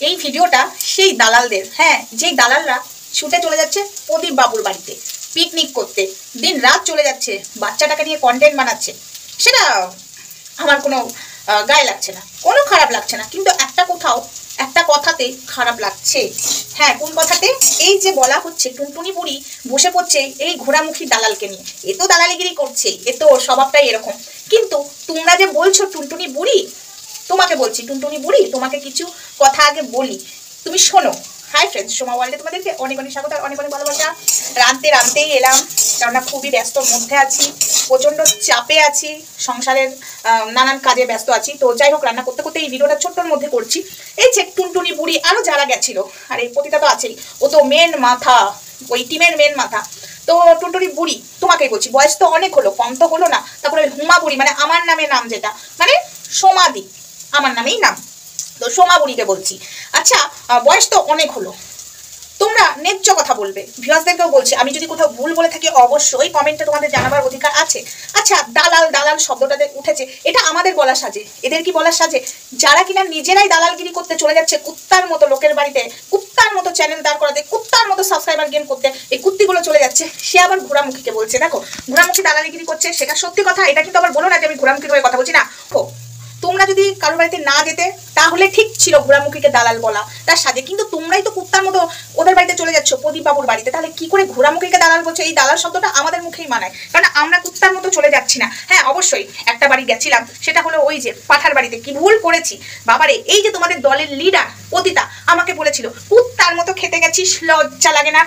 এই ভিডিওটা সেই দালালদের, হ্যাঁ, যেই দালালরা ছুটে চলে যাচ্ছে প্রদীপ বাবুর বাড়িতে পিকনিক করতে, দিন রাত চলে যাচ্ছে, বাচ্চাটাকে নিয়ে কন্টেন্ট বানাচ্ছে। সেটা আমার কোনো গায়ে লাগছে না, কোনো খারাপ লাগছে না, কিন্তু একটা কথাতে খারাপ লাগছে। হ্যাঁ, কোন কথাতে? এই যে বলা হচ্ছে টুনটুনি বুড়ি বসে পড়ছে এই ঘোড়ামুখী দালালকে নিয়ে, এ তো দালালিগিরি করছে, এ তো স্বভাবটাই এরকম। কিন্তু তোমরা যে বলছো টুনটুনি বুড়ি, তোমাকে বলছি টুনটুনি বুড়ি, তোমাকে কিছু কথা আগে বলি, তুমি শোনো। হাই ফ্রেন্ডস, সোমা ওয়ার্ল্ডে তোমাদেরকে অনেক অনেক স্বাগত, অনেক অনেক ভালোবাসা। রাঁধতেই এলাম, কেননা খুবই ব্যস্তর মধ্যে আছি, প্রচণ্ড চাপে আছি, সংসারের নানান কাজে ব্যস্ত আছি। তো যাই হোক, রান্না করতে করতে এই ভিডিওটা ছোট্টর মধ্যে করছি। এই যে টুনটুনি বুড়ি আরও যারা গেছিল, আর এই পতিতা তো আছেই, ও তো মেন মাথা, ওই টিমের মেন মাথা। তো টুনটুনি বুড়ি তোমাকেই বলছি, বয়স তো অনেক হলো, কম তো হলো না। তারপরে হুমা বুড়ি, মানে আমার নামে নাম, যেটা মানে সোমাদি, আমার নামেই নাম, তো সোমা বুড়িকে বলছি। আচ্ছা, বয়স তো অনেক হলো, তোমরা ন্যায্য কথা বলবে। ভিউয়ার্সদেরকেও বলছি, আমি যদি কোথাও ভুল বলে থাকি অবশ্যই কমেন্টে তোমাদের জানাবার অধিকার আছে। আচ্ছা, দালাল শব্দটাতে উঠেছে, এটা আমাদের বলার সাজে, এদের কি বলার সাজে? যারা কিনা নিজেরাই দালালগিরি করতে চলে যাচ্ছে কুত্তার মতো লোকের বাড়িতে, কুত্তার মতো চ্যানেল দাঁড় করাতে, কুত্তার মতো সাবস্ক্রাইবার গেম করতে, এই কুত্তিগুলো চলে যাচ্ছে, সে আবার ঘোড়ামুখীকে বলছে। দেখো, ঘোড়ামুখী দালালিগিরি করছে, সেটা সত্যি কথা। এটা কিন্তু আবার বলো না যে আমি ঘোড়ামুখীর হয়ে কথা বলছি না। তোমরা যদি কারোর বাড়িতে না যেতে তাহলে ঠিক ছিল ঘোড়ামুখীকে দালাল বলা তার সাথে, কিন্তু তোমরাই তো কুত্তার মতো ওদের বাড়িতে চলে যাচ্ছ, প্রদীপ বাবুর বাড়িতে, তাহলে কি করে ঘোড়ামুখীকে দালাল বলছো? এই দালাল শব্দটা আমাদের মুখেই মানায়, কারণ আমরা কুত্তার মতো চলে যাচ্ছি না। হ্যাঁ, অবশ্যই একটা বাড়ি গেছিলাম, সেটা হলো ওই যে পাঠার বাড়িতে। কি ভুল করেছি বাবারে! এই যে তোমাদের দলের লিডার পতিতা আমাকে বলেছিল কুত্তার মতো খেতে গেছিস, লজ্জা লাগে না?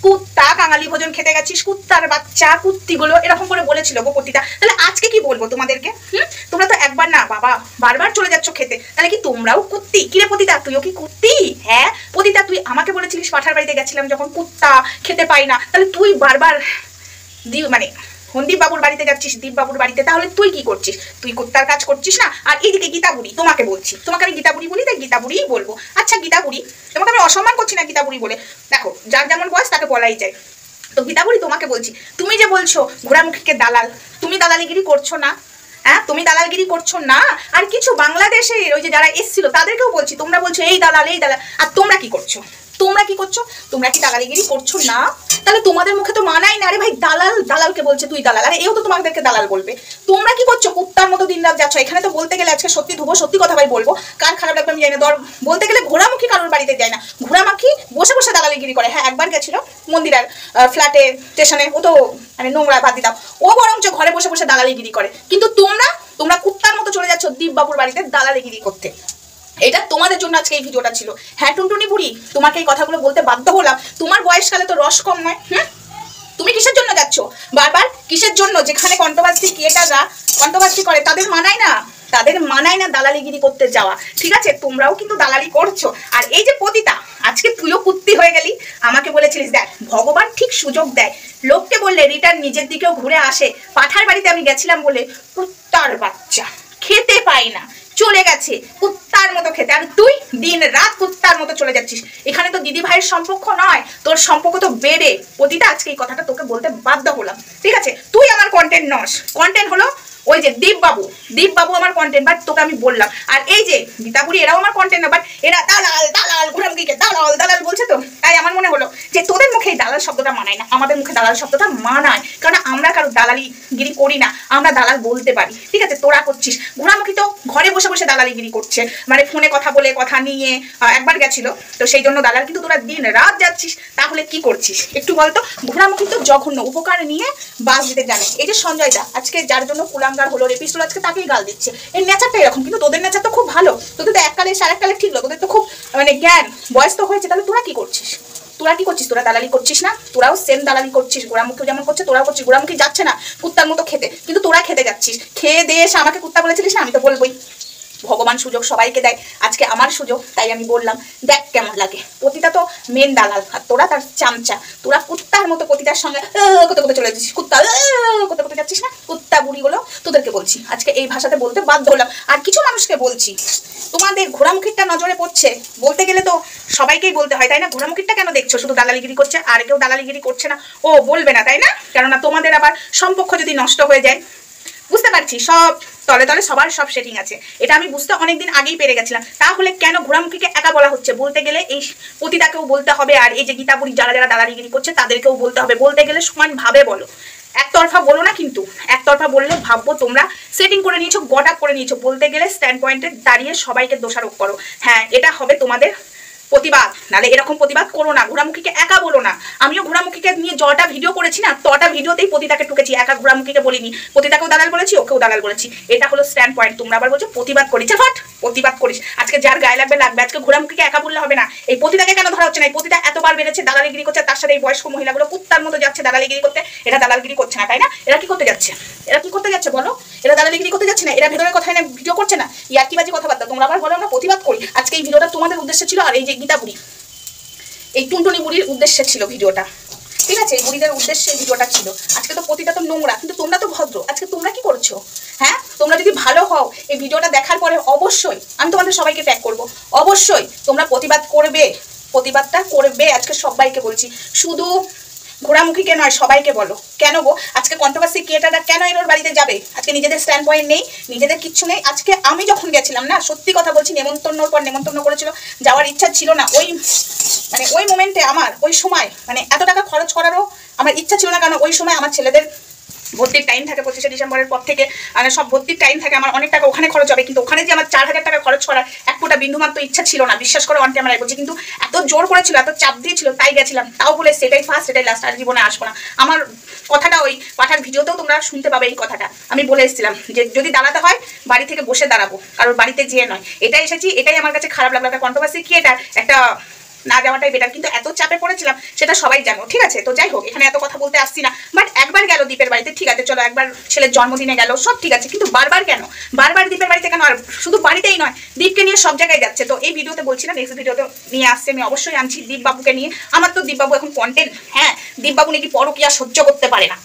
কুত্তা কাঙালি ভোজন খেতে গেছিস, কুত্তার বাচ্চা, কুত্তিগুলো, এরকম করে বলেছিল গো পতিতা। তাহলে আজকে কি বলবো তোমাদেরকে? তোমরা তো একবার না বাবা বারবার চলে যাচ্ছ খেতে, তাহলে কি তোমরাও কুত্তি? কিরে পতিতা, তুইও কি কুত্তি? হ্যাঁ পতিতা, তুই আমাকে বলেছিলিস পাঠার বাড়িতে গেছিলাম যখন, কুত্তা খেতে পাই না, তাহলে তুই বারবার মানে হন্দীপ বাবুর বাড়িতে যাচ্ছিস, দীপ বাবুর বাড়িতে, তাহলে তুই কি করছিস? তুই কুত্তার কাজ করছিস না? আর এইদিকে গীতা বুড়ি, তোমাকে বলছি, তোমাকে আমি গীতা বুড়ি বলি, তাই গীতা বুড়িই বলবো। আচ্ছা গীতা বুড়ি, তোমাকে আমি অসম্মান করছি না গীতা বুড়ি বলে, দেখো যার যেমন বয়স তাকে বলাই যায়। তো গীতা বুড়ি তোমাকে বলছি, তুমি যে বলছো ঘোড়ামুখীকে দালাল, তুমি দালালিগিরি করছো না? হ্যাঁ, তুমি দালালগিরি করছো না? আর কিছু বাংলাদেশের ওই যে যারা এসেছিল তাদেরকেও বলছি, তোমরা বলছো এই দালাল এই দালাল, আর তোমরা কি করছো? তোমরা কি দালালিগিরি করছো না? তাহলে তোমাদের মুখে তো মানাই না। আরে ভাই, দালালকে বলছে তুই দালাল, আরে এও তো তোমাদেরকে দালাল বলবে। তোমরা কি করছো? কুত্তার মতো দিন রাত যাচ্ছ। এখানে তো বলতে গেলে আজকে সত্যি ধুবো, সত্যি কথা ভাই বলবো, কার খারাপ লাগবে আমি জানি না। বলতে গেলে ঘোড়ামুখী কারোর বাড়িতে যায় না, ঘোড়ামুখী বসে বসে দালালিগিরি করে। হ্যাঁ, একবার গেছিল মন্দিরার ফ্ল্যাটে স্টেশনে, ও তো মানে নোংরা বাদ দিতাম, ও বরঞ্চ ঘরে বসে বসে দালালিগিরি করে। কিন্তু তোমরা কুত্তার মতো চলে যাচ্ছ দীপ বাবুর বাড়িতে দালালিগিরি করতে। এটা তোমাদের জন্য আজকে এই ভিডিওটা ছিল। হ্যাঁ টুনটুনি বুড়ি, তোমাকে এই কথাগুলো বলতে বাধ্য হলাম, তোমার বয়সকালে তো রস কম নয়। তুমি কিসের জন্য যাচ্ছ বারবার? কিসের জন্য? যেখানে কন্ট্রোভার্সি ক্রিয়েটাররা কন্ট্রোভার্সি করে তাদের মানায় না দালালিগিরি করতে যাওয়া। ঠিক আছে, তোমরাও কিন্তু দালালি করছো। আর এই যে পতিতা, আজকে তুইও কুত্তি হয়ে গেলি, আমাকে বলেছিলিস দেখ ভগবান ঠিক সুযোগ দেয়, লোককে বললে রিটার্ন নিজের দিকেও ঘুরে আসে। পাঠার বাড়িতে আমি গেছিলাম বলে কুত্তার বাচ্চা খেতে পাই না, চলে গেছে কুত্তার মতো খেতে, আর তুই দিন রাত কুত্তার মতো চলে যাচ্ছিস। এখানে তো দিদি ভাইয়ের সম্পর্ক নয়, তোর সম্পর্ক তো বেড়ে। পতিতা, আজকে এই কথাটা তোকে বলতে বাধ্য হলাম। ঠিক আছে, তুই আমার কন্টেন্ট নস, কন্টেন্ট হলো ওই যে দীপ বাবু আমার কন্টেন্ট, বাট তোকে আমি বললাম। আর এই যে গীতা বুড়ি, এরাও আমার কন্টেন্ট না, বাট এরা দালাল ঘোড়ামুখীকে দালাল বলছে। তো তাই আমার মনে হলো যে তোদের মুখে এই দালাল শব্দটা মানায় না, আমাদের মুখে দালাল শব্দটা মানায়, কারণ আমরা কারো দালালিগিরি করি না, আমরা দালাল বলতে পারি। ঠিক আছে, তোরা করছিস। ঘোড়ামুখী তো ঘরে বসে বসে দালালিগিরি করছে, মানে ফোনে কথা বলে, কথা নিয়ে একবার গেছিল, তো সেই জন্য দালাল। কিন্তু তোরা দিন রাত যাচ্ছিস, তাহলে কি করছিস একটু বলতো? ঘোড়ামুখী তো জঘন্য, উপকার নিয়ে বাস দিতে জানে। এই যে সঞ্জয় দা আজকে যার জন্য কুলাঙ্গার হলো, রেপিস্টল, আজকে তাকেই গাল দিচ্ছে। এর নেচারটা এরকম, কিন্তু তোদের নেচার তো খুব ভালো, তোদের তো এককালে সারেককালে ঠিক হলো, তোদের তো খুব মানে জ্ঞান, বয়স তো হয়েছে। তাহলে তোরা কি করছিস? তোরা দালালি করছিস না? তোরাও সেম দালালি করছিস, ঘোড়ামুখী যেমন করছে তোরাও করছিস। ঘোড়ামুখী যাচ্ছে না কুত্তার মতো খেতে, কিন্তু তোরা খেতে যাচ্ছিস। খেয়ে দিয়ে এসে আমাকে কুত্তা বলেছিলিস না? আমি তো বলবোই, ভগবান সুযোগ সবাইকে দেয়, আজকে আমার সুযোগ, তাই আমি বললাম দেখ কেমন লাগে। পতিতা তো মেন দালাল, আর তোরা তার চামচা। তোরা কুত্তার মতো পতিতার সঙ্গে কোথায় চলে যাচ্ছিস, কোথায় যাচ্ছিস না? কুত্তা বুড়িগুলো তোদেরকে বলছি, আজকে এই ভাষাতে বলতে বাধ্য হলাম। আর কিছু মানুষকে বলছি, তোমাদের ঘোড়ামুখীরটা নজরে পড়ছে, বলতে গেলে তো সবাইকেই বলতে হয়, তাই না? ঘোড়ামুখীরটা কেন দেখছো? শুধু দালালিগিরি করছে, আর কেউ দালালিগিরি করছে না, বলবে না, তাই না? কেননা তোমাদের আবার সম্পর্ক যদি নষ্ট হয়ে যায়, বুঝতে পারছি, সব তলে তলে সবার সব সেটিং আছে, এটা আমি বুঝতে অনেকদিন আগেই পেরে গেছিলাম। তাহলে কেন ঘোড়ামুখীকে একা বলা হচ্ছে? বলতে গেলে এই পতিতাকেও বলতে হবে, আর এই যে গীতাপুরী যারা যারা দালালিগিরি করছে তাদেরকেও বলতে হবে। বলতে গেলে সমানভাবে বলো, একতরফা বলো না। কিন্তু একতরফা বললে ভাববো তোমরা সেটিং করে নিয়েছো, গট আপ করে নিয়েছো। বলতে গেলে স্ট্যান্ড পয়েন্টে দাঁড়িয়ে সবাইকে দোষারোপ করো। হ্যাঁ, এটা হবে তোমাদের প্রতিবাদ, নাহলে এরকম প্রতিবাদ করো না। ঘোড়ামুখীকে একা বলো না। আমিও ঘোড়ামুখীকে নিয়ে যটা ভিডিও করেছি না, তটা ভিডিওতেই পতিতাকে টুকেছি, একা ঘোড়ামুখীকে বলিনি। পতিতাকেও দালাল বলেছি, ওকেও দালাল বলেছি। এটা হলো স্ট্যান্ড পয়েন্ট। তোমরা আবার বলছো প্রতিবাদ করিস, ফাট প্রতিবাদ করিস। আজকে যার গায়ে লাগবে লাগবে, আজকে ঘোড়ামুখীকে একা বললে হবে না। এই পতিতাকে কেন ধরা হচ্ছে না? এই পতিতা এতবার বেড়েছে, দালালিগিরি করছে, তার সাথে এই বয়স্ক মহিলাগুলো কুত্তার মতো যাচ্ছে দালালিগিরি করতে। এটা দালালগিরি করছে না, তাই না? এরা কি করতে যাচ্ছে? এরা কি করতে যাচ্ছে বলো? এরা দালালিগিরি করতে যাচ্ছে না? এরা ভেতরের কথাই না ভিডিও করছে না? ইয়ার্কিবাজি কথাবার্তা। তোমরা আবার বলো আমরা প্রতিবাদ করি। আজকে এই ভিডিওটা তোমাদের উদ্দেশ্যে ছিল, আর এই যে গীতাপুরী, এই টুনটুনি বুড়ির উদ্দেশ্যে ছিল ভিডিওটা, ঠিক আছে? এই বুড়িদের উদ্দেশ্যে ভিডিওটা ছিল। আজকে তো পতিতা তো নোংরা, কিন্তু তোমরা তো ভদ্র। আজকে তোমরা কি করছো? হ্যাঁ, তোমরা যদি ভালো হও, এই ভিডিওটা দেখার পরে অবশ্যই আমি তোমাদের সবাইকে ট্যাগ করবো। অবশ্যই তোমরা প্রতিবাদ করবে, প্রতিবাদটা করবে। আজকে সবাইকে বলছি, শুধু ঘোড়ামুখীকে নয়, সবাইকে বলো। কেন গো আজকে কন্ট্রোভার্সি ক্রিয়েটাররা কেন এর বাড়িতে যাবে? আজকে নিজেদের স্ট্যান্ড পয়েন্ট নেই, নিজেদের কিচ্ছু নেই। আজকে আমি যখন গেছিলাম না, সত্যি কথা বলছি, নেমন্তন্নর পর নেমন্তন্ন করেছিল, যাওয়ার ইচ্ছা ছিল না। ওই মোমেন্টে আমার ওই সময় এত টাকা খরচ করারও আমার ইচ্ছা ছিল না। কারণ ওই সময় আমার ছেলেদের ভর্তির টাইম থাকে, 25শে ডিসেম্বরের পর থেকে সব ভর্তির টাইম থাকে। আমার অনেক টাকা ওখানে খরচ হবে, কিন্তু ওখানে যে আমার 4000 টাকা খরচ করার এক ফোঁটা বিন্দুমাত্র ইচ্ছা ছিল না। বিশ্বাস করে অন ক্যামেরায় বলছি। কিন্তু এত জোর করেছিল, এত চাপ দিয়েছিল, তাই গেছিলাম। তাও বলে সেটাই ফার্স্ট, সেটাই লাস্ট, আর জীবনে আসবো না। আমার কথাটা ওই পাঠার ভিডিওতেও তোমরা শুনতে পাবে। এই কথাটা আমি বলে এসেছিলাম যে যদি দাঁড়াতে হয় বাড়ি থেকে বসে দাঁড়াবো, কারোর বাড়িতে যেয়ে নয়। এটাই এসেছি, এটাই আমার কাছে খারাপ লাগলো। একটা কন্ট্রোভার্সি ক্রিয়েটার, একটা না যাওয়াটাই বেটার। কিন্তু এত চাপে পড়েছিলাম সেটা সবাই জানো, ঠিক আছে? তো যাই হোক, এখানে এত কথা বলতে আসছি না। বাট একবার গেল দ্বীপের বাড়িতে, ঠিক আছে, চলো একবার ছেলের জন্মদিনে গেল, সব ঠিক আছে। কিন্তু বারবার কেন? বারবার দ্বীপের বাড়িতে কেন? আর শুধু বাড়িতেই নয়, দ্বীপকে নিয়ে সব জায়গায় যাচ্ছে। তো এই ভিডিওতে বলছি না, নেক্সট ভিডিওতে নিয়ে আসছে। আমি অবশ্যই আনছি দীপবাবুকে নিয়ে। আমার তো দীপবাবু এখন কন্টেন্ট। হ্যাঁ, দীপবাবু নাকি পরকীয়া সহ্য করতে পারে না।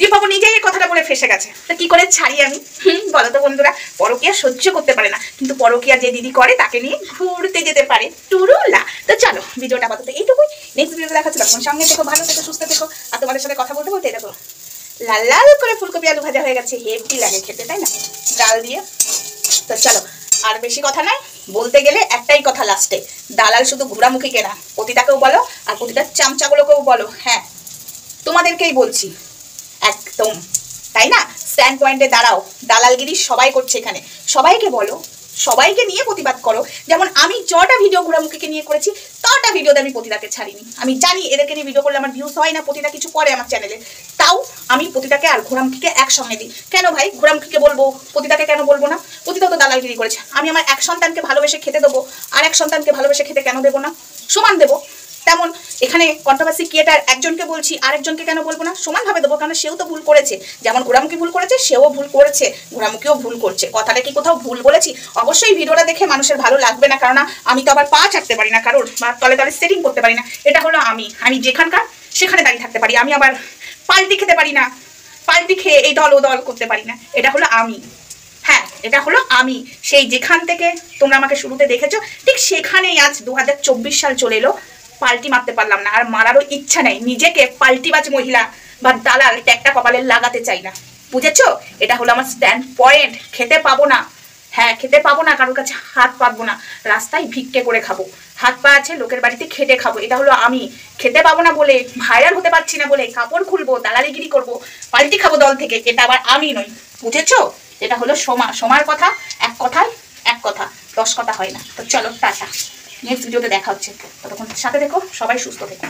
দীপবাবু নিজেই এই কথাটা বলে ফেসে গেছে। তা কি করে ছাড়ি আমি? বলো তো বন্ধুরা, পরকীয়া সহ্য করতে পারে না, কিন্তু পরকীয়া যে দিদি করে তাকে নিয়ে ঘুরতে যেতে পারে, টুরুলা। তো চলো, ভিডিওটা আপাতত এইটুকুই। নেক্সট ভিডিওতে দেখা হচ্ছে। তখন সঙ্গে থেকো, ভালো থেকো, সুস্থ থেকো। আর তোমাদের সাথে কথা বলতে বলতে দেখো লাল লাল করে ফুলকপি আলু ভাজা হয়ে গেছে। হেভি লাগে খেতে, তাই না? ডাল দিয়ে। তো চলো, আর বেশি কথা নাই। বলতে গেলে একটাই কথা লাস্টে, দালাল শুধু ঘোড়ামুখীকে না, পতিতাকেও বলো, আর পতিতার চামচাগুলোকেও বলো। হ্যাঁ, তোমাদেরকেই বলছি একদম, তাই না? স্ট্যান্ড পয়েন্টে দাঁড়াও। দালালগিরি সবাই করছে এখানে, সবাইকে বলো, সবাইকে নিয়ে প্রতিবাদ করো। যেমন আমি যটা ভিডিও ঘোড়ামুখীকে নিয়ে করেছি, তটা ভিডিওতে আমি পতিতাকে ছাড়িনি। আমি জানি এদেরকে নিয়ে ভিডিও করলে আমার ভিউজ হয় না, পতিতা কিছু করে আমার চ্যানেলে, তাও আমি পতিতাকে আর ঘোড়ামুখীকে একসঙ্গে দিই। কেন ভাই ঘোড়ামুখীকে বলবো, পতিতাকে কেন বলবো না? পতিতাও তো দালালগিরি করেছে। আমি আমার এক সন্তানকে ভালোবেসে খেতে দেবো, আর এক সন্তানকে ভালোবেসে খেতে কেন দেবো না? সমান দেবো। তেমন এখানে কন্ট্রোভার্সি ক্রিয়েটার একজনকে বলছি, আরেকজনকে কেন বলবো না? সমানভাবে দেবো, কারণ সেও তো ভুল করেছে। যেমন ঘোড়ামুখী ভুল করেছে, সেও ভুল করেছে, ঘোড়ামুখীও ভুল করছে। কথাটা কি কোথাও ভুল বলেছি? অবশ্যই ভিডিওটা দেখে মানুষের ভালো লাগবে না, কারণ আমি তো আবার পা ছাড়তে পারি না কারোর, বা তলে তলে সেটিং করতে পারি না। এটা হলো আমি যেখানকার সেখানে দাঁড়িয়ে থাকতে পারি। আমি আবার পাল্টি খেতে পারি না, পাল্টি খেয়ে এই দল ও দল করতে পারি না। এটা হলো আমি। হ্যাঁ, এটা হলো আমি। সেই যেখান থেকে তোমরা আমাকে শুরুতে দেখেছো, ঠিক সেখানেই আজ 2024 সাল চলে এলো। পাল্টি মারতে পারলাম না, আর মারারও ইচ্ছা নেই। নিজেকে পাল্টিবাজ মহিলা বা দালাল ট্যাগটা কপালে লাগাতে চাই না, বুঝেছো? এটা হলো আমার স্ট্যান্ড পয়েন্ট। খেতে পাবো না, হ্যাঁ খেতে পাবো না, কারোর কাছে হাত পাতবো না, রাস্তায় ভিক্ষে করে খাবো। হাত পা আছে, লোকের বাড়িতে খেটে খাবো। এটা হলো আমি। খেতে পাবো না বলে, ভাইরাল হতে পারছি না বলে কাপড় খুলবো, দালালিগিরি করবো, পাল্টি খাবো দল থেকে, এটা আবার আমি নই, বুঝেছো? এটা হলো সোমার কথা। এক কথায় এক কথা, 10 কথা হয় না। তো চলো টাটা, নেক্সট ভিডিওতে দেখা হচ্ছে। ততক্ষণ সাথে দেখো, সবাই সুস্থ থেকো।